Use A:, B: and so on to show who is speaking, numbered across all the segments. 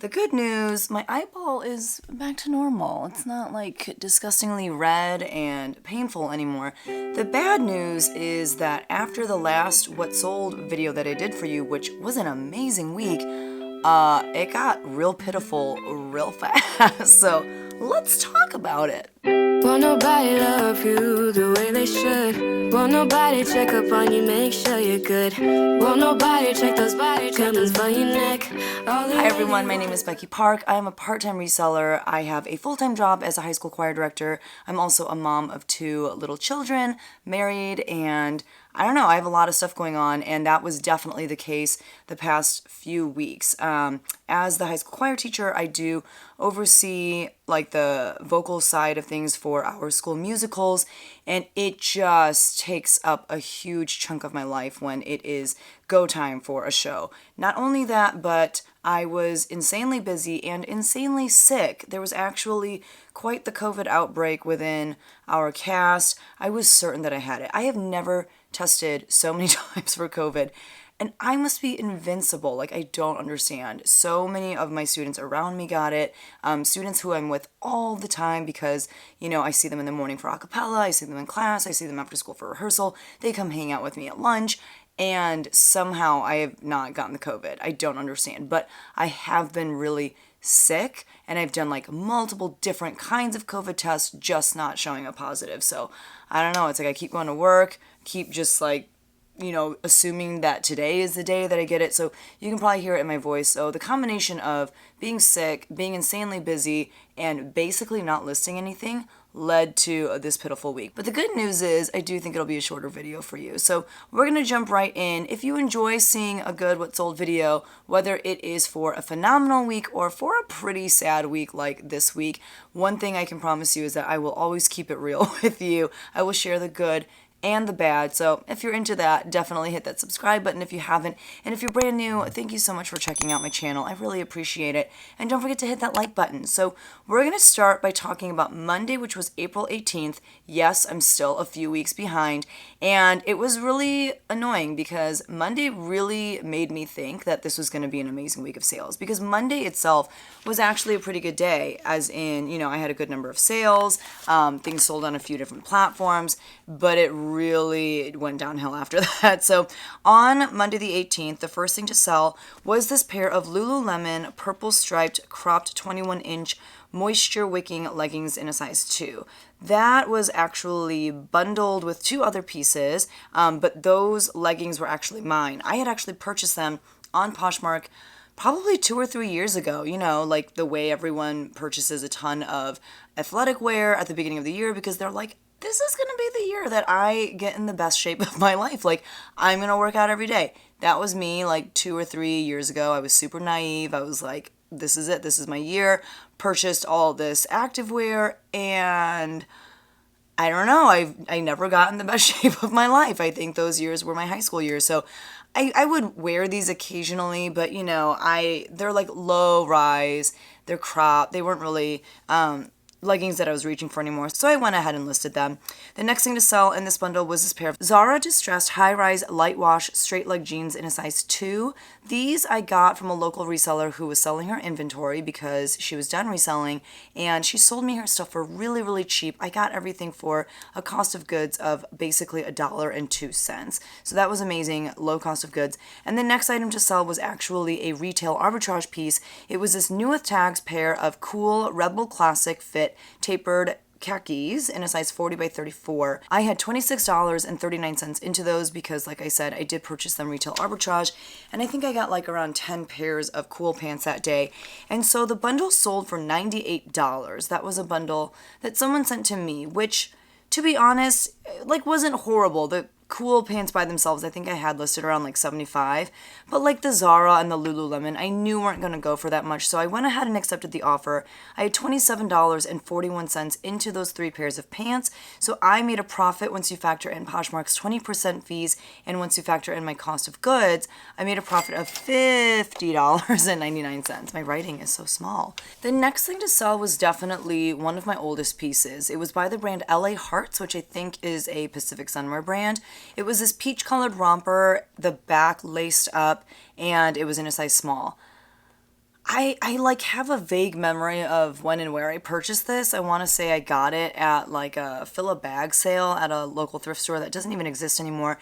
A: The good news, my eyeball is back to normal. It's not like disgustingly red and painful anymore. The bad news is that after the last What Sold video that I did for you, which was an amazing week, it got real pitiful real fast. So let's talk about it.
B: Won't nobody love you the way they should. Won't nobody check up on you, make sure you're good. Won't nobody check those body tremors for your neck.
A: Hi everyone, my name is Becky Park. I am a part-time reseller. I have a full-time job as a high school choir director. I'm also a mom of 2 little children, married, and I don't know, I have a lot of stuff going on, and that was definitely the case the past few weeks. As the high school choir teacher, I do oversee like the vocal side of things for our school musicals, and it just takes up a huge chunk of my life when it is go time for a show. Not only that, but I was insanely busy and insanely sick. There was actually quite the COVID outbreak within our cast. I was certain that I had it. I have never tested so many times for COVID, and I must be invincible. Like, I don't understand. So many of my students around me got it. Students who I'm with all the time because, I see them in the morning for a cappella, I see them in class, I see them after school for rehearsal. They come hang out with me at lunch. And somehow I have not gotten the COVID. I don't understand. But I have been really sick, and I've done like multiple different kinds of COVID tests, just not showing a positive. So I don't know. It's like I keep going to work, keep just like, assuming that today is the day that I get it. So you can probably hear it in my voice. So the combination of being sick, being insanely busy, and basically not listing anything led to this pitiful week. But the good news is I do think it'll be a shorter video for you. So we're going to jump right in. If you enjoy seeing a good What Sold video, whether it is for a phenomenal week or for a pretty sad week like this week, one thing I can promise you is that I will always keep it real with you. I will share the good and the bad. So if you're into that, definitely hit that subscribe button if you haven't. And if you're brand new, thank you so much for checking out my channel. I really appreciate it. And don't forget to hit that like button. So we're going to start by talking about Monday, which was April 18th. Yes, I'm still a few weeks behind. And it was really annoying because Monday really made me think that this was going to be an amazing week of sales. Because Monday itself was actually a pretty good day, as in, I had a good number of sales. Things sold on a few different platforms, but it really went downhill after that. So on Monday the 18th, the first thing to sell was this pair of Lululemon purple striped cropped 21-inch moisture wicking leggings in a size 2. That was actually bundled with 2 other pieces, but those leggings were actually mine. I had actually purchased them on Poshmark probably 2 or 3 years ago, like the way everyone purchases a ton of athletic wear at the beginning of the year because they're like, this is going to be the year that I get in the best shape of my life. Like, I'm going to work out every day. That was me like 2 or 3 years ago. I was super naive. I was like, this is it. This is my year. Purchased all this activewear, and I don't know. I never got in the best shape of my life. I think those years were my high school years. So I would wear these occasionally, but they're like low rise. They're cropped. They weren't really leggings that I was reaching for anymore, so I went ahead and listed them. The next thing to sell in this bundle was this pair of Zara distressed high-rise light wash straight leg jeans in a size 2. These I got from a local reseller who was selling her inventory because she was done reselling, and she sold me her stuff for really, really cheap. I got everything for a cost of goods of basically $1.02. So that was amazing, low cost of goods. And the next item to sell was actually a retail arbitrage piece. It was this new with tags pair of cool Rebel Classic fit tapered khakis in a size 40 by 34. I had $26.39 into those because, like I said, I did purchase them retail arbitrage, and I think I got like around 10 pairs of cool pants that day. And so the bundle sold for $98. That was a bundle that someone sent to me, which, to be honest, like wasn't horrible. The cool pants by themselves, I think I had listed around like 75, but like the Zara and the Lululemon, I knew weren't going to go for that much, so I went ahead and accepted the offer. I had $27.41 into those 3 pairs of pants, so I made a profit once you factor in Poshmark's 20% fees, and once you factor in my cost of goods, I made a profit of $50.99. My writing is so small. The next thing to sell was definitely one of my oldest pieces. It was by the brand LA Hearts, which I think is a Pacific Sunwear brand. It was this peach colored romper, the back laced up, and it was in a size small. I like have a vague memory of when and where I purchased this. I want to say I got it at like a fill a bag sale at a local thrift store that doesn't even exist anymore.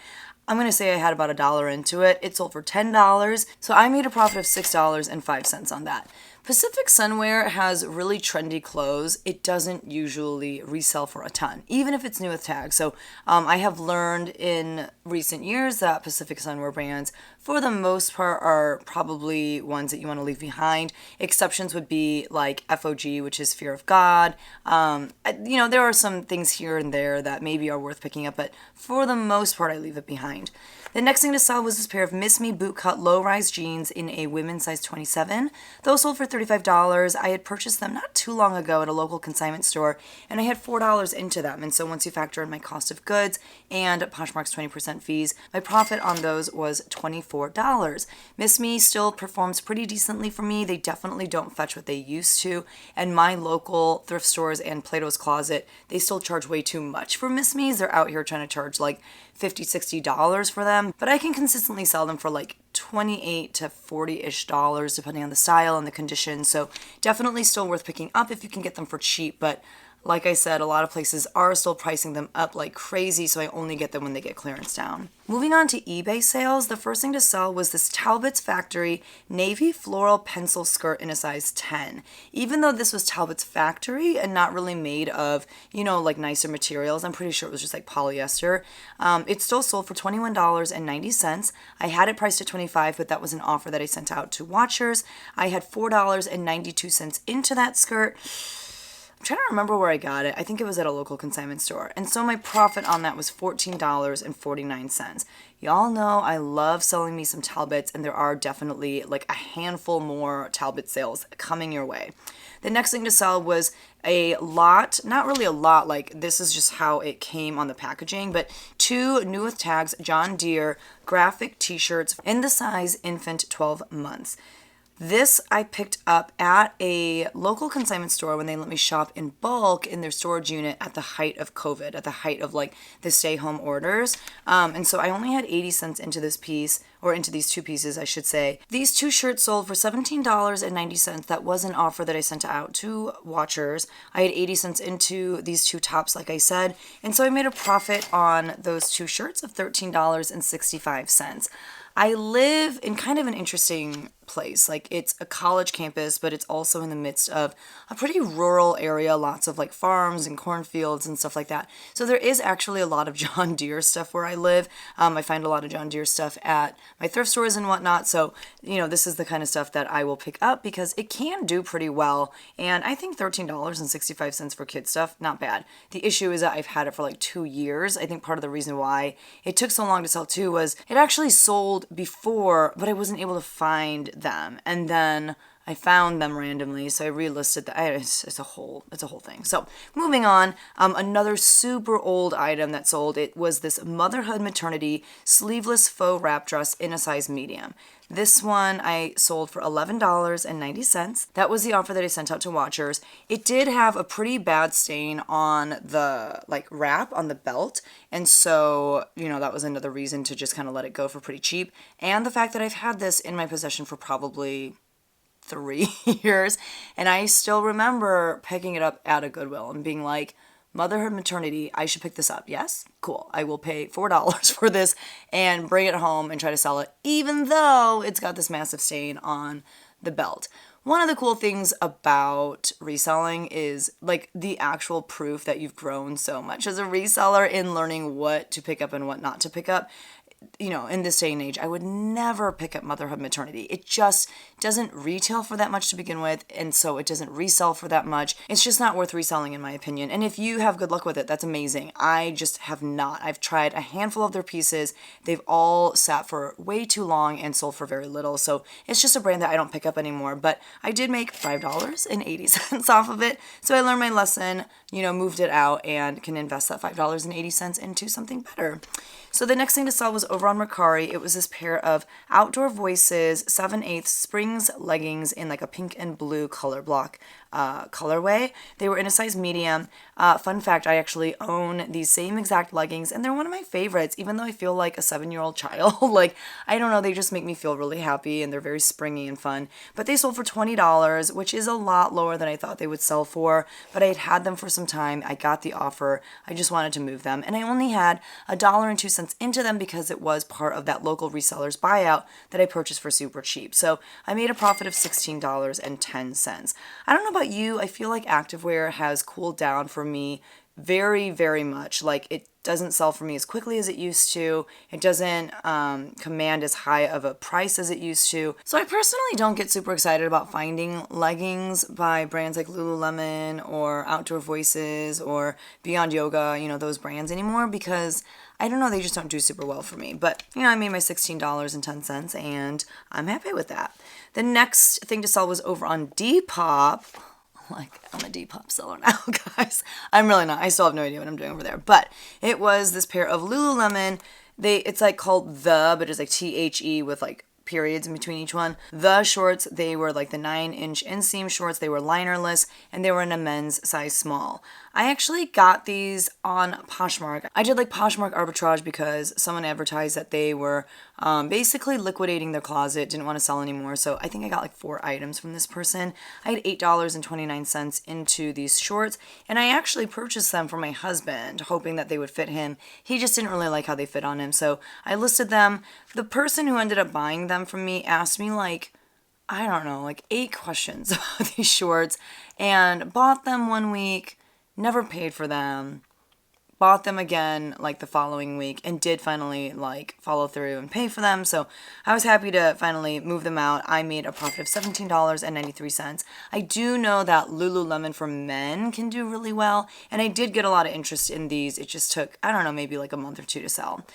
A: I'm going to say I had about $1 into it. It sold for $10, so I made a profit of $6.05 on that. Pacific Sunwear has really trendy clothes. It doesn't usually resell for a ton, even if it's new with tags. So I have learned in recent years that Pacific Sunwear brands, for the most part, are probably ones that you want to leave behind. Exceptions would be like FOG, which is Fear of God. There are some things here and there that maybe are worth picking up, but for the most part, I leave it behind. The next thing to sell was this pair of Miss Me bootcut low-rise jeans in a women's size 27. Those sold for $35. I had purchased them not too long ago at a local consignment store, and I had $4 into them. And so once you factor in my cost of goods and Poshmark's 20% fees, my profit on those was $24. Miss Me still performs pretty decently for me. They definitely don't fetch what they used to. And my local thrift stores and Plato's Closet, they still charge way too much for Miss Me's. They're out here trying to charge like $50, $60 for them, but I can consistently sell them for like $28 to $40-ish depending on the style and the condition. So definitely still worth picking up if you can get them for cheap, but like I said, a lot of places are still pricing them up like crazy, so I only get them when they get clearance down. Moving on to eBay sales, the first thing to sell was this Talbot's Factory navy floral pencil skirt in a size 10. Even though this was Talbot's Factory and not really made of, like nicer materials, I'm pretty sure it was just like polyester, it still sold for $21.90. I had it priced at $25, but that was an offer that I sent out to watchers. I had $4.92 into that skirt. I'm trying to remember where I got it. I think it was at a local consignment store. And so my profit on that was $14.49. Y'all know I love selling me some Talbots, and there are definitely like a handful more Talbot sales coming your way. The next thing to sell was a lot, not really a lot, like this is just how it came on the packaging, but 2 new with tags John Deere graphic t-shirts in the size infant 12 months. This I picked up at a local consignment store when they let me shop in bulk in their storage unit at the height of COVID, at the height of like the stay-home orders. And so I only had 80 cents into this piece, or into these 2 pieces, I should say. These 2 shirts sold for $17.90. That was an offer that I sent out to watchers. I had 80 cents into these 2 tops, like I said, and so I made a profit on those 2 shirts of $13.65. I live in kind of an interesting place. Like, it's a college campus, but it's also in the midst of a pretty rural area, lots of like farms and cornfields and stuff like that. So there is actually a lot of John Deere stuff where I live. I find a lot of John Deere stuff at my thrift stores and whatnot. So, this is the kind of stuff that I will pick up because it can do pretty well. And I think $13.65 for kid stuff, not bad. The issue is that I've had it for like 2 years. I think part of the reason why it took so long to sell too was it actually sold before, but I wasn't able to find them, and then I found them randomly, so I relisted that. It's a whole thing. So moving on, another super old item that sold, it was this motherhood maternity sleeveless faux wrap dress in a size medium. This one I sold for $11.90. That was the offer that I sent out to watchers. It did have a pretty bad stain on the wrap on the belt, and so that was another reason to just kind of let it go for pretty cheap. And the fact that I've had this in my possession for probably 3 years, and I still remember picking it up at a Goodwill and being like, motherhood maternity, I should pick this up. Yes? Cool. I will pay $4 for this and bring it home and try to sell it, even though it's got this massive stain on the belt. One of the cool things about reselling is like the actual proof that you've grown so much as a reseller in learning what to pick up and what not to pick up. In this day and age, I would never pick up motherhood maternity. It just doesn't retail for that much to begin with, and so it doesn't resell for that much. It's just not worth reselling, in my opinion. And if you have good luck with it, that's amazing. I just have not. I've tried a handful of their pieces. They've all sat for way too long and sold for very little. So it's just a brand that I don't pick up anymore. But I did make $5.80 off of it. So I learned my lesson, moved it out, and can invest that $5.80 into something better. So the next thing to sell was over on Mercari. It was this pair of Outdoor Voices 7/8 Springs leggings in like a pink and blue color block colorway. They were in a size medium. Fun fact, I actually own these same exact leggings and they're one of my favorites, even though I feel like a 7-year-old child. Like, I don't know, they just make me feel really happy and they're very springy and fun. But they sold for $20, which is a lot lower than I thought they would sell for, but I had them for some time. I got the offer. I just wanted to move them and I only had $1.02 into them because it was part of that local reseller's buyout that I purchased for super cheap. So I made a profit of $16.10. I don't know about you, I feel like activewear has cooled down for me very, very much. Like, it doesn't sell for me as quickly as it used to. It doesn't command as high of a price as it used to. So I personally don't get super excited about finding leggings by brands like Lululemon or Outdoor Voices or Beyond Yoga, those brands anymore, because I don't know, they just don't do super well for me. But, I made my $16.10 and I'm happy with that. The next thing to sell was over on Depop. Like, I'm a Depop seller now, guys. I'm really not. I still have no idea what I'm doing over there. But it was this pair of Lululemon. It's like called but it's like THE with like periods in between each one. The shorts, they were like the 9-inch inseam shorts. They were linerless and they were in a men's size small. I actually got these on Poshmark. I did like Poshmark arbitrage because someone advertised that they were basically liquidating their closet, didn't want to sell anymore. So I think I got like 4 items from this person. I had $8.29 into these shorts and I actually purchased them for my husband, hoping that they would fit him. He just didn't really like how they fit on him. So I listed them. The person who ended up buying them from me asked me like 8 questions about these shorts and bought them one week. Never paid for them, bought them again like the following week and did finally like follow through and pay for them. So I was happy to finally move them out. I made a profit of $17.93. I do know that Lululemon for men can do really well and I did get a lot of interest in these. It just took, maybe like a month or 2 to sell.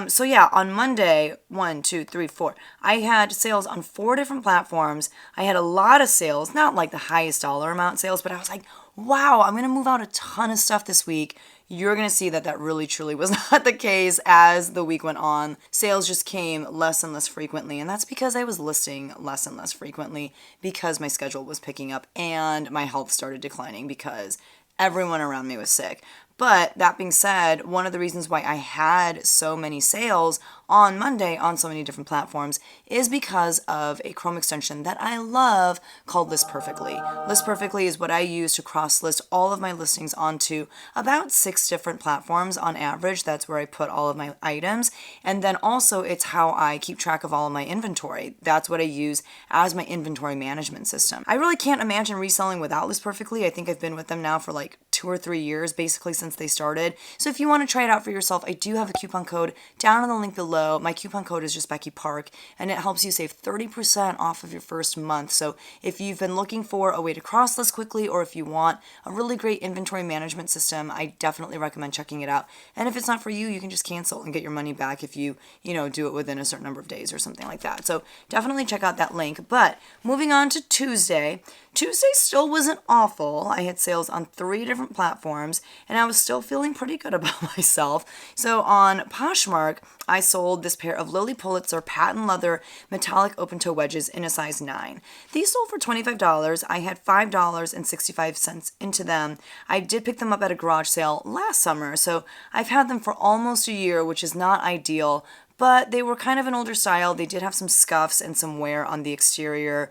A: So yeah, on Monday, 1, 2, 3, 4, I had sales on 4 different platforms. I had a lot of sales, not like the highest dollar amount sales, but I was like, wow, I'm going to move out a ton of stuff this week. You're going to see that really truly was not the case as the week went on. Sales just came less and less frequently, and that's because I was listing less and less frequently because my schedule was picking up and my health started declining because everyone around me was sick. But that being said, one of the reasons why I had so many sales on Monday on so many different platforms is because of a Chrome extension that I love called List Perfectly. List Perfectly is what I use to cross-list all of my listings onto about 6 different platforms on average. That's where I put all of my items. And then also it's how I keep track of all of my inventory. That's what I use as my inventory management system. I really can't imagine reselling without List Perfectly. I think I've been with them now for like 2 or 3 years, basically since they started. So if you want to try it out for yourself, I do have a coupon code down in the link below. My coupon code is just BECKYPARK, and it helps you save 30% off of your first month. So if you've been looking for a way to cross list quickly, or if you want a really great inventory management system, I definitely recommend checking it out. And if it's not for you, you can just cancel and get your money back if you do it within a certain number of days or something like that. So definitely check out that link. But moving on to Tuesday. Tuesday still wasn't awful. I had sales on 3 different platforms and I was still feeling pretty good about myself. So on Poshmark, I sold this pair of Lilly Pulitzer patent leather metallic open toe wedges in a size 9. These sold for $25. I had $5.65 into them. I did pick them up at a garage sale last summer, so I've had them for almost a year, which is not ideal, but they were kind of an older style. They did have some scuffs and some wear on the exterior,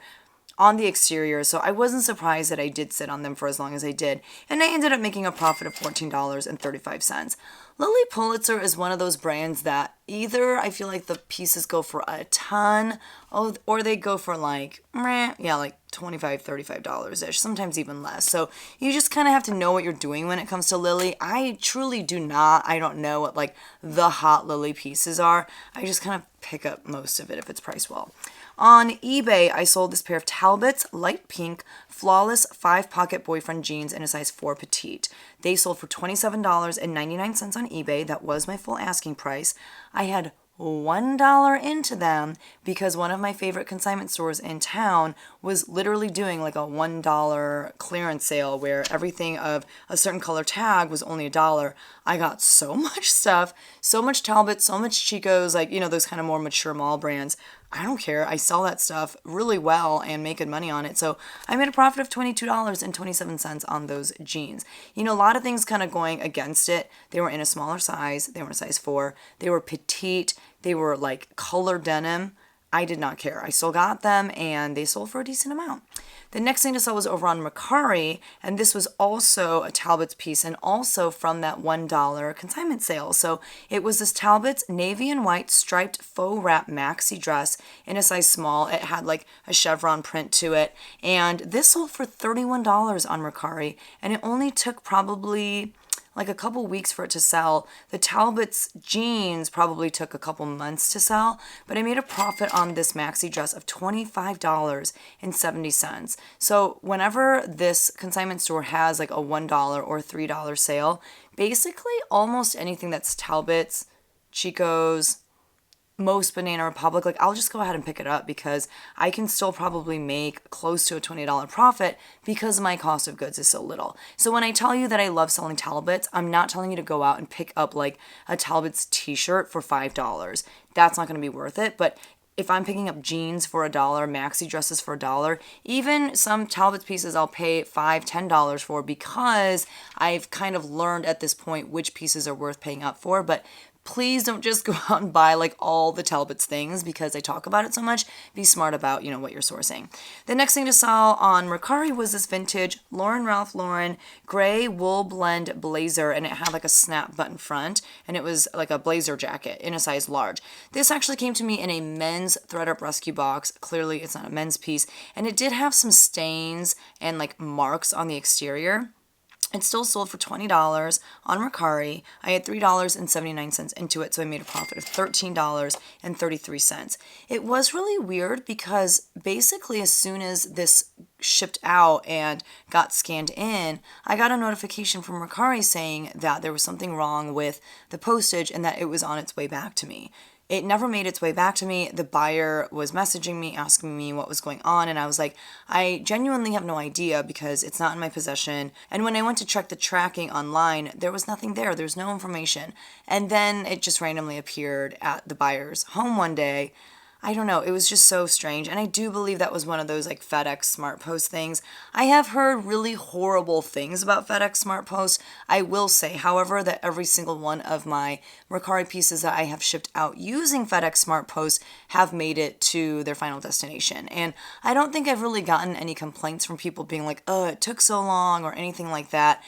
A: so I wasn't surprised that I did sit on them for as long as I did, and I ended up making a profit of $14.35. Lilly Pulitzer is one of those brands that either I feel like the pieces go for a ton, or they go for like $25, $35-ish, sometimes even less. So you just kind of have to know what you're doing when it comes to Lilly. I truly do not. I don't know what like the hot Lilly pieces are. I just kind of pick up most of it if it's priced well. On eBay, I sold this pair of Talbots, light pink, flawless 5-pocket boyfriend jeans in a size 4 petite. They sold for $27.99 on eBay. That was my full asking price. I had $1 into them because one of my favorite consignment stores in town was literally doing like a $1 clearance sale where everything of a certain color tag was only $1. I got so much stuff, so much Talbot, so much Chico's, like, those kind of more mature mall brands. I don't care. I sell that stuff really well and make good money on it. So I made a profit of $22.27 on those jeans. A lot of things kind of going against it. They were in a smaller size. They were in a size 4. They were petite. They were like color denim. I did not care. I still got them and they sold for a decent amount. The next thing to sell was over on Mercari, and this was also a Talbot's piece and also from that $1 consignment sale. So it was this Talbot's navy and white striped faux wrap maxi dress in a size small. It had like a chevron print to it, and this sold for $31 on Mercari, and it only took probably like a couple weeks for it to sell. The Talbot's jeans probably took a couple months to sell, but I made a profit on this maxi dress of $25.70. So whenever this consignment store has like a $1 or $3 sale, basically almost anything that's Talbot's, Chico's, most Banana Republic, like I'll just go ahead and pick it up because I can still probably make close to a $20 profit because my cost of goods is so little. So when I tell you that I love selling Talbots, I'm not telling you to go out and pick up like a Talbot's t-shirt for $5. That's not going to be worth it. But if I'm picking up jeans for $1, maxi dresses for $1, even some Talbot's pieces I'll pay $5, $10 for because I've kind of learned at this point which pieces are worth paying up for. But please don't just go out and buy like all the Talbot's things because I talk about it so much. Be smart about, what you're sourcing. The next thing to sell on Mercari was this vintage Ralph Lauren gray wool blend blazer, and it had like a snap button front, and it was like a blazer jacket in a size large. This actually came to me in a men's thread-up rescue box. Clearly it's not a men's piece, and it did have some stains and like marks on the exterior. It still sold for $20 on Mercari. I had $3.79 into it, so I made a profit of $13.33. It was really weird because basically as soon as this shipped out and got scanned in, I got a notification from Mercari saying that there was something wrong with the postage and that it was on its way back to me. It never made its way back to me. The buyer was messaging me, asking me what was going on, and I was like, I genuinely have no idea because it's not in my possession. And when I went to check the tracking online, there was nothing there. There's no information. And then it just randomly appeared at the buyer's home one day. I don't know. It was just so strange. And I do believe that was one of those like FedEx Smart Post things. I have heard really horrible things about FedEx Smart Post. I will say, however, that every single one of my Mercari pieces that I have shipped out using FedEx Smart Post have made it to their final destination. And I don't think I've really gotten any complaints from people being like, oh, it took so long or anything like that.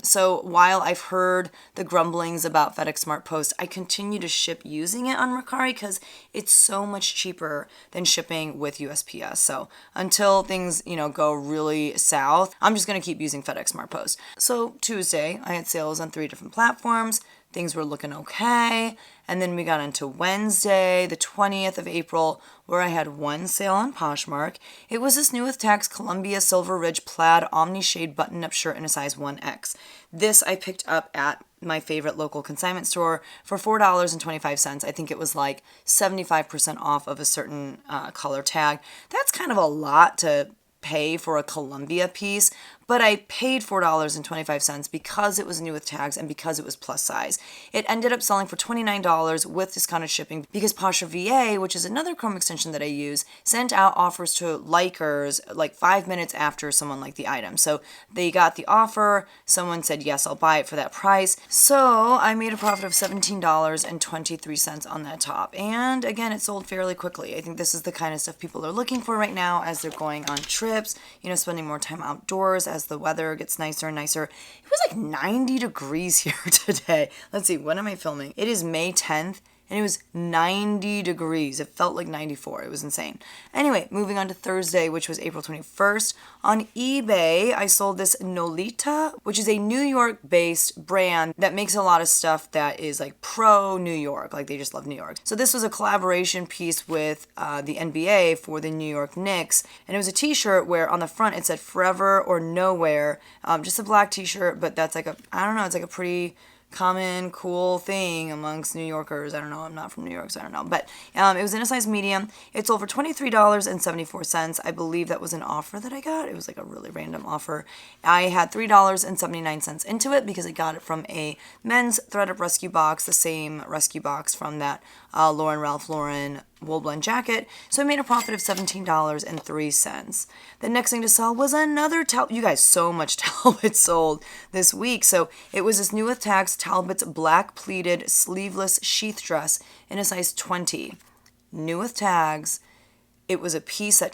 A: So while I've heard the grumblings about FedEx Smart Post, I continue to ship using it on Mercari because it's so much cheaper than shipping with USPS. So until things, go really south, I'm just going to keep using FedEx Smart Post. So Tuesday, I had sales on 3 different platforms. Things were looking okay. And then we got into Wednesday, the 20th of April, where I had one sale on Poshmark. It was this new with tags Columbia Silver Ridge plaid omni shade button-up shirt in a size 1X. This I picked up at my favorite local consignment store for $4.25. I think it was like 75% off of a certain color tag. That's kind of a lot to pay for a Columbia piece, but I paid $4.25 because it was new with tags and because it was plus size. It ended up selling for $29 with discounted shipping because Posha VA, which is another Chrome extension that I use, sent out offers to likers like 5 minutes after someone liked the item. So they got the offer, someone said, yes, I'll buy it for that price. So I made a profit of $17.23 on that top. And again, it sold fairly quickly. I think this is the kind of stuff people are looking for right now as they're going on trips, spending more time outdoors as the weather gets nicer and nicer. It was like 90 degrees here today. Let's see, when am I filming? It is May 10th. And it was 90 degrees. It felt like 94. It was insane. Anyway, moving on to Thursday, which was April 21st. On eBay, I sold this Nolita, which is a New York-based brand that makes a lot of stuff that is like pro New York. Like they just love New York. So this was a collaboration piece with the NBA for the New York Knicks. And it was a t-shirt where on the front it said forever or nowhere. Just a black t-shirt, but that's like it's like a pretty common, cool thing amongst New Yorkers. I don't know. I'm not from New York, so I don't know. But it was in a size medium. It sold for $23.74. I believe that was an offer that I got. It was like a really random offer. I had $3.79 into it because I got it from a men's thread-up rescue box, the same rescue box from that Ralph Lauren wool blend jacket. So I made a profit of $17.03. The next thing to sell was another Talbot. You guys, so much Talbot sold this week. So it was this new with tags Talbot's black pleated sleeveless sheath dress in a size 20. New with tags. It was a piece that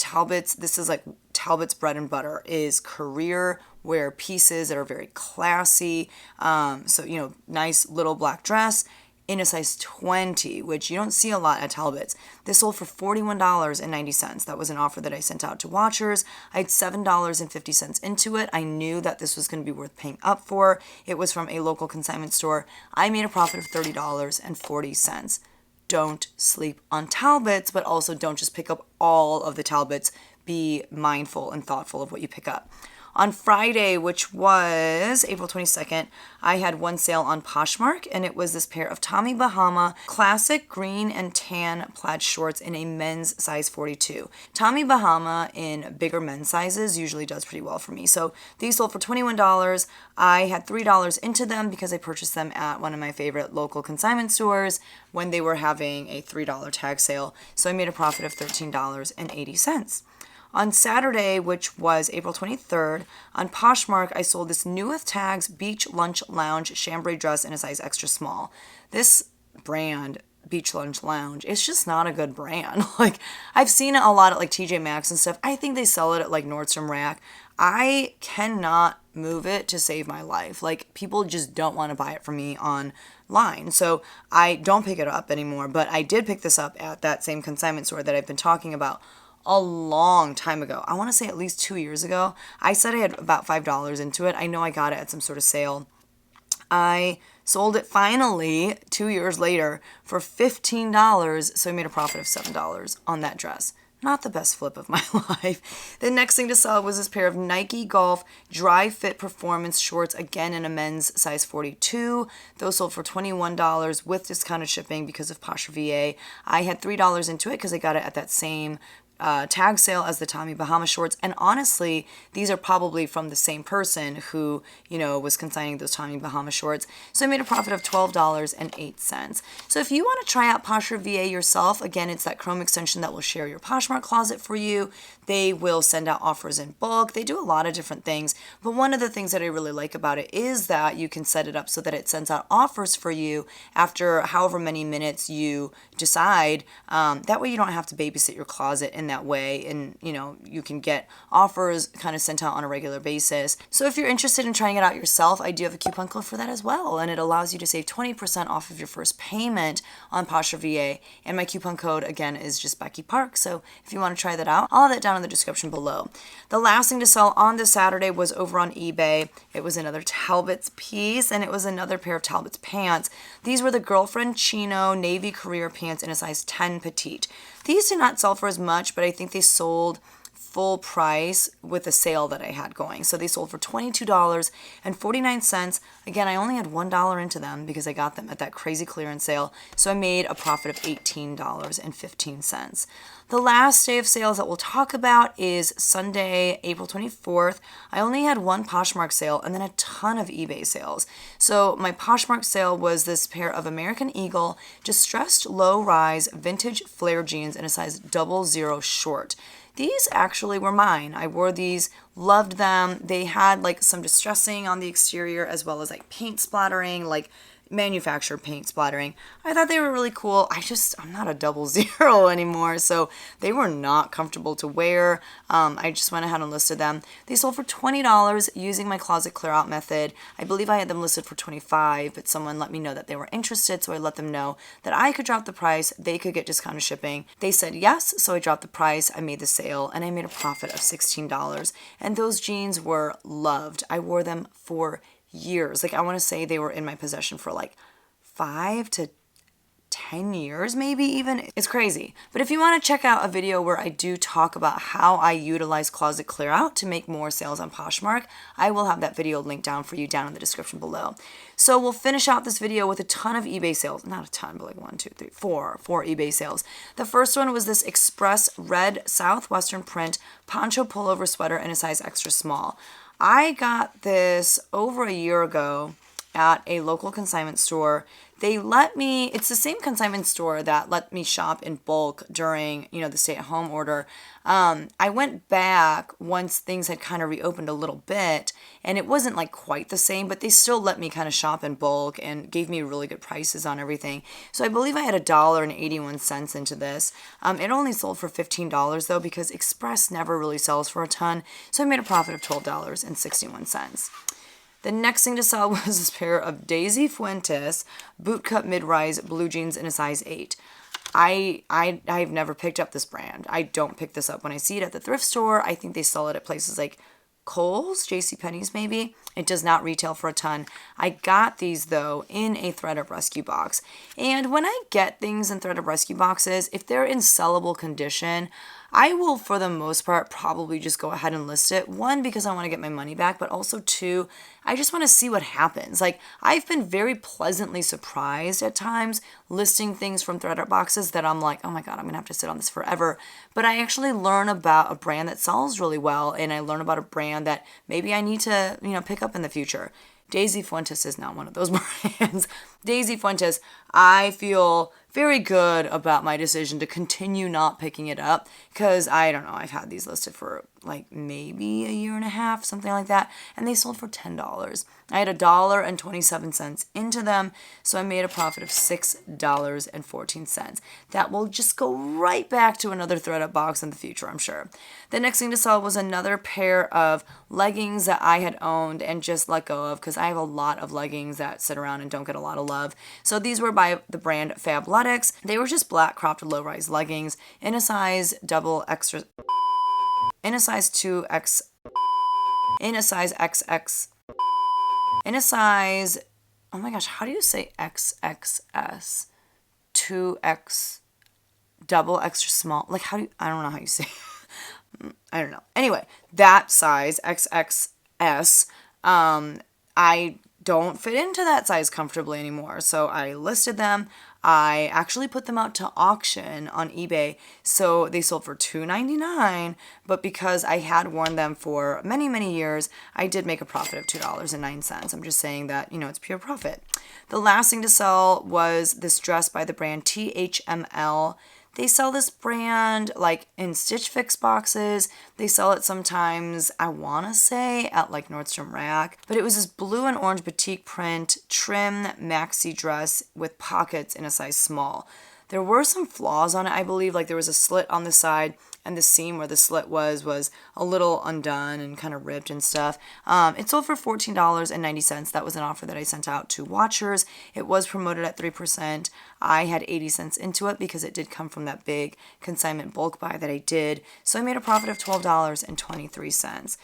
A: this is like Talbot's bread and butter, is career wear pieces that are very classy. So, nice little black dress in a size 20, which you don't see a lot at Talbot's. This sold for $41.90. That was an offer that I sent out to watchers. I had $7.50 into it. I knew that this was going to be worth paying up for. It was from a local consignment store. I made a profit of $30.40. Don't sleep on Talbot's, but also don't just pick up all of the Talbot's. Be mindful and thoughtful of what you pick up. On Friday, which was April 22nd, I had one sale on Poshmark, and it was this pair of Tommy Bahama classic green and tan plaid shorts in a men's size 42. Tommy Bahama in bigger men's sizes usually does pretty well for me. So these sold for $21. I had $3 into them because I purchased them at one of my favorite local consignment stores when they were having a $3 tag sale. So I made a profit of $13.80. On Saturday, which was April 23rd, on Poshmark, I sold this new with tags Beach Lunch Lounge chambray dress in a size extra small. This brand, Beach Lunch Lounge, it's just not a good brand. Like, I've seen it a lot at like TJ Maxx and stuff. I think they sell it at like Nordstrom Rack. I cannot move it to save my life. Like, people just don't want to buy it from me online. So I don't pick it up anymore, but I did pick this up at that same consignment store that I've been talking about a long time ago. I want to say at least 2 years ago. I said I had about $5 into it. I know I got it at some sort of sale. I sold it finally 2 years later for $15, so I made a profit of $7 on that dress. Not the best flip of my life. The next thing to sell was this pair of Nike Golf Dry Fit Performance shorts, again in a men's size 42. Those sold for $21 with discounted shipping because of Posh VA. I had $3 into it because I got it at that same tag sale as the Tommy Bahama shorts, and honestly, these are probably from the same person who, was consigning those Tommy Bahama shorts. So I made a profit of $12.08. So if you want to try out Posh VA yourself, again, it's that Chrome extension that will share your Poshmark closet for you. They will send out offers in bulk. They do a lot of different things, but one of the things that I really like about it is that you can set it up so that it sends out offers for you after however many minutes you decide. That way you don't have to babysit your closet in that way, and you can get offers kind of sent out on a regular basis. So if you're interested in trying it out yourself, I do have a coupon code for that as well, and it allows you to save 20% off of your first payment on Posh VA, and my coupon code again is just BECKYPARK. So if you want to try that out, I'll have that down in the description below. The last thing to sell on this Saturday was over on eBay. It was another Talbot's piece, and it was another pair of Talbot's pants. These were the Girlfriend Chino Navy Career Pants in a size 10 petite. These did not sell for as much, but I think they sold full price with a sale that I had going. So they sold for $22.49. Again, I only had $1 into them because I got them at that crazy clearance sale. So I made a profit of $18.15. The last day of sales that we'll talk about is Sunday, April 24th. I only had one Poshmark sale and then a ton of eBay sales. So my Poshmark sale was this pair of American Eagle distressed low-rise vintage flare jeans in a size 00 short. These actually were mine. I wore these, loved them. They had like some distressing on the exterior as well as like paint splattering, like manufactured paint splattering. I thought they were really cool. I'm not a 00 anymore, so they were not comfortable to wear. I just went ahead and listed them. They sold for $20 using my closet clear out method. I believe I had them listed for $25, but someone let me know that they were interested, so I let them know that I could drop the price, they could get discounted shipping. They said yes, so I dropped the price, I made the sale, and I made a profit of $16. And those jeans were loved. I wore them for years. Like, I want to say they were in my possession for like 5 to 10 years, maybe even. It's crazy. But if you want to check out a video where I do talk about how I utilize closet clear out to make more sales on Poshmark, I will have that video linked down for you down in the description below. So we'll finish out this video with a ton of eBay sales. Not a ton, but like 1, 2, 3, 4 eBay sales. The first one was this Express red Southwestern print poncho pullover sweater in a size extra small. I got this over a year ago at a local consignment store. They let me, it's the same consignment store that let me shop in bulk during, the stay-at-home order. I went back once things had kind of reopened a little bit, and it wasn't like quite the same, but they still let me kind of shop in bulk and gave me really good prices on everything. So I believe I had $1.81 into this. It only sold for $15 though, because Express never really sells for a ton. So I made a profit of $12.61. The next thing to sell was this pair of Daisy Fuentes bootcut mid-rise blue jeans in a size 8. I've never picked up this brand. I don't pick this up when I see it at the thrift store. I think they sell it at places like Kohl's, JCPenney's maybe. It does not retail for a ton. I got these though in a ThredUp rescue box. And when I get things in ThredUp rescue boxes, if they're in sellable condition, I will, for the most part, probably just go ahead and list it. 1, because I want to get my money back, but also 2, I just want to see what happens. Like, I've been very pleasantly surprised at times listing things from ThredUp boxes that I'm like, oh my God, I'm going to have to sit on this forever. But I actually learn about a brand that sells really well, and I learn about a brand that maybe I need to, pick up in the future. Daisy Fuentes is not one of those brands. Daisy Fuentes, I feel very good about my decision to continue not picking it up, because I don't know, I've had these listed for like maybe a year and a half, something like that, and they sold for $10. I had $1.27 into them, so I made a profit of $6.14. That will just go right back to another ThredUp box in the future, I'm sure. The next thing to sell was another pair of leggings that I had owned and just let go of, because I have a lot of leggings that sit around and don't get a lot of love. So these were by the brand Fabletics. They were just black cropped low-rise leggings in a size in a size 2X, in a size XX, in a size, oh my gosh, how do you say XXS? 2X, double extra small. Like, I don't know how you say it. I don't know. Anyway, that size, XXS, I don't fit into that size comfortably anymore. So I listed them. I actually put them out to auction on eBay. So they sold for $2.99, but because I had worn them for many, many years, I did make a profit of $2.09. I'm just saying that, it's pure profit. The last thing to sell was this dress by the brand THML. They sell this brand like in Stitch Fix boxes. They sell it sometimes, I want to say, at like Nordstrom Rack. But it was this blue and orange batik print trim maxi dress with pockets in a size small. There were some flaws on it, I believe. Like there was a slit on the side, and the seam where the slit was a little undone and kind of ripped and stuff. It sold for $14.90. That was an offer that I sent out to watchers. It was promoted at 3%. I had 80 cents into it because it did come from that big consignment bulk buy that I did. So I made a profit of $12.23.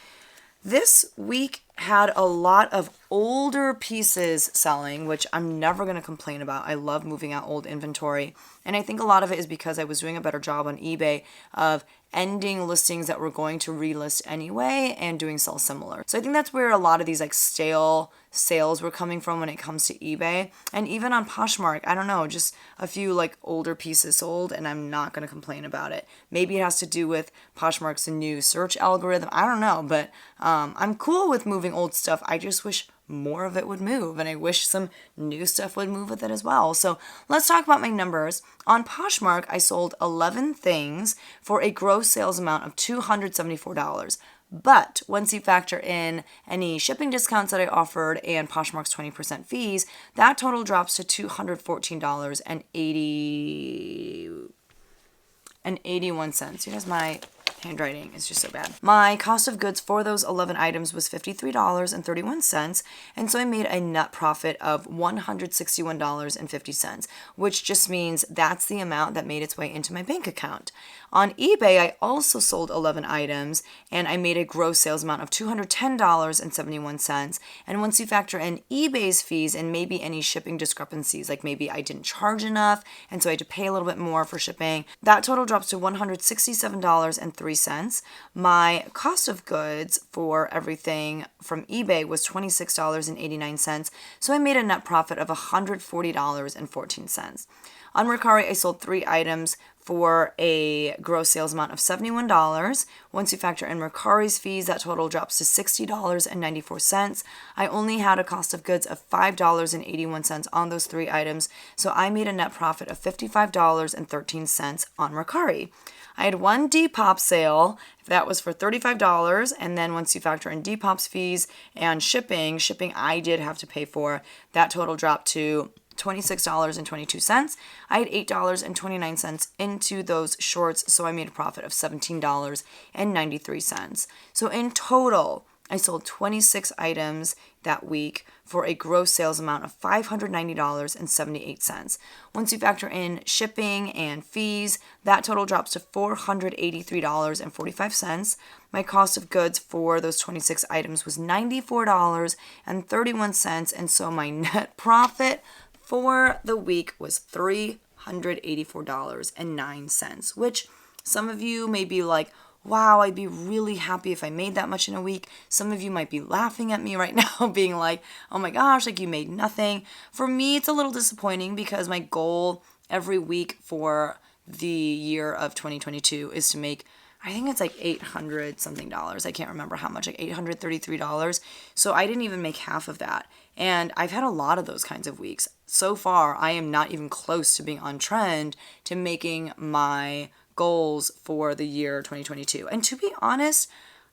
A: This week had a lot of older pieces selling, which I'm never going to complain about. I love moving out old inventory. And I think a lot of it is because I was doing a better job on eBay of ending listings that were going to relist anyway and doing sell similar. So I think that's where a lot of these like stale sales were coming from when it comes to eBay. And even on Poshmark, I don't know, just a few like older pieces sold, and I'm not going to complain about it. Maybe it has to do with Poshmark's new search algorithm. I don't know, but I'm cool with moving old stuff. I just wish more of it would move, and I wish some new stuff would move with it as well. So let's talk about my numbers. On Poshmark, I sold 11 things for a gross sales amount of $274. But once you factor in any shipping discounts that I offered and Poshmark's 20% fees, that total drops to $214.81. You guys, my handwriting is just so bad. My cost of goods for those 11 items was $53.31, and so I made a net profit of $161.50, which just means that's the amount that made its way into my bank account. On eBay, I also sold 11 items, and I made a gross sales amount of $210.71, and once you factor in eBay's fees and maybe any shipping discrepancies, like maybe I didn't charge enough, and so I had to pay a little bit more for shipping, that total drops to $167.03. My cost of goods for everything from eBay was $26.89, so I made a net profit of $140.14. On Mercari, I sold 3 items for a gross sales amount of $71. Once you factor in Mercari's fees, that total drops to $60.94. I only had a cost of goods of $5.81 on those 3 items, so I made a net profit of $55.13 on Mercari. I had one Depop sale, that was for $35, and then once you factor in Depop's fees and shipping I did have to pay for, that total dropped to $26.22. I had $8.29 into those shorts, so I made a profit of $17.93. So in total, I sold 26 items that week for a gross sales amount of $590.78. Once you factor in shipping and fees, that total drops to $483.45. My cost of goods for those 26 items was $94.31, and so my net profit for the week was $384.09, which some of you may be like, wow, I'd be really happy if I made that much in a week. Some of you might be laughing at me right now, being like, oh my gosh, like you made nothing. For me, it's a little disappointing because my goal every week for the year of 2022 is to make, I think it's like $800 something dollars. I can't remember how much, like $833. So I didn't even make half of that. And I've had a lot of those kinds of weeks. So far, I am not even close to being on trend to making my goals for the year 2022. And to be honest,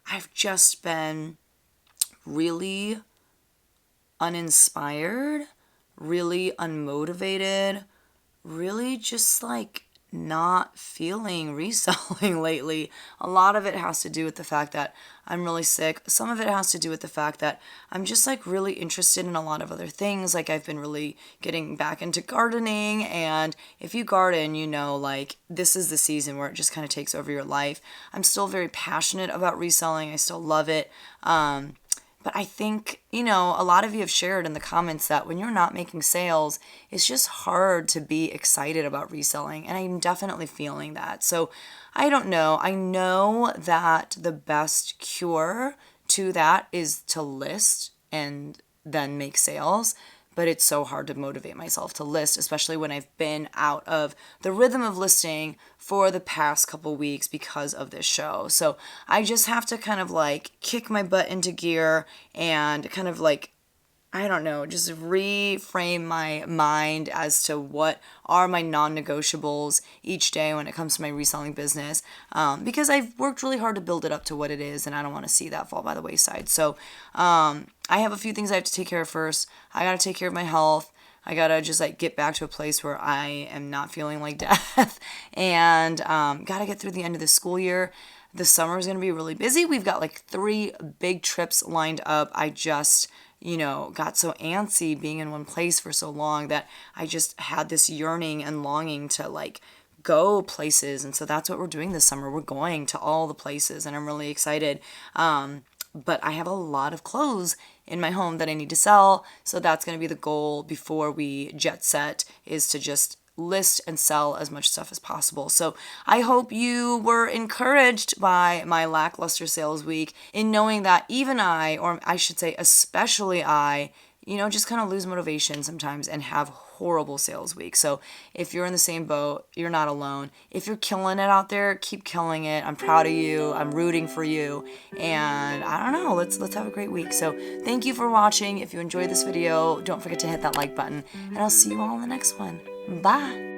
A: I've just been really uninspired, really unmotivated, really just like not feeling reselling lately. A lot of it has to do with the fact that I'm really sick. Some of it has to do with the fact that I'm just like really interested in a lot of other things. Like I've been really getting back into gardening, and if you garden, you know, like this is the season where it just kind of takes over your life. I'm still very passionate about reselling. I still love it. But I think, you know, a lot of you have shared in the comments that when you're not making sales, it's just hard to be excited about reselling. And I'm definitely feeling that. So I don't know. I know that the best cure to that is to list and then make sales. But it's so hard to motivate myself to list, especially when I've been out of the rhythm of listing for the past couple weeks because of this show. So I just have to kind of like kick my butt into gear and kind of like, I don't know, just reframe my mind as to what are my non-negotiables each day when it comes to my reselling business, because I've worked really hard to build it up to what it is, and I don't want to see that fall by the wayside. So I have a few things I have to take care of first. I got to take care of my health. I got to just like get back to a place where I am not feeling like death, and got to get through the end of the school year. The summer is going to be really busy. We've got like 3 big trips lined up. I just got so antsy being in one place for so long that I just had this yearning and longing to like go places. And so that's what we're doing this summer. We're going to all the places, and I'm really excited. But I have a lot of clothes in my home that I need to sell. So that's going to be the goal before we jet set, is to just list and sell as much stuff as possible. So I hope you were encouraged by my lackluster sales week in knowing that even I, or I should say especially I, just kind of lose motivation sometimes and have horrible sales weeks. So if you're in the same boat, you're not alone. If you're killing it out there, keep killing it. I'm proud of you. I'm rooting for you. And I don't know, let's have a great week. So thank you for watching. If you enjoyed this video, don't forget to hit that like button, and I'll see you all in the next one. Bye.